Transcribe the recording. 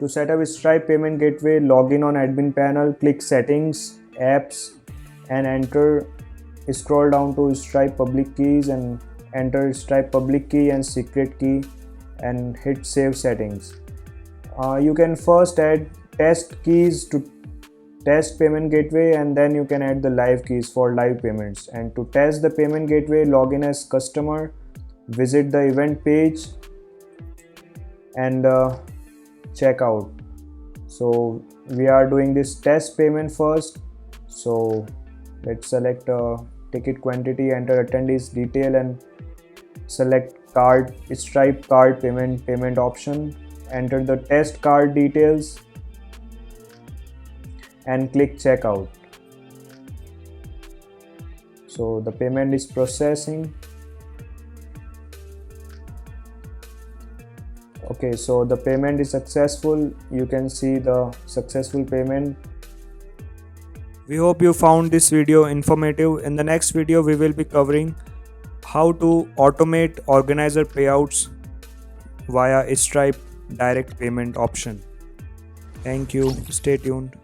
To set up Stripe payment gateway, log in on admin panel, click settings, apps, and scroll down to Stripe public keys and enter Stripe public key and secret key and hit save settings. You can first add test keys to test payment gateway, and then you can add the live keys for live payments. And to test the payment gateway, log in as customer, visit the event page and check out. So we are doing this test payment first. So let's select ticket quantity, enter attendees detail and select card, Stripe card payment option, enter the test card details and click checkout. So the payment is processing. Okay, so the payment is successful. You can see the successful payment. We hope you found this video informative. In the next video, we will be covering how to automate organizer payouts via Stripe direct payment option. Thank you. Stay tuned.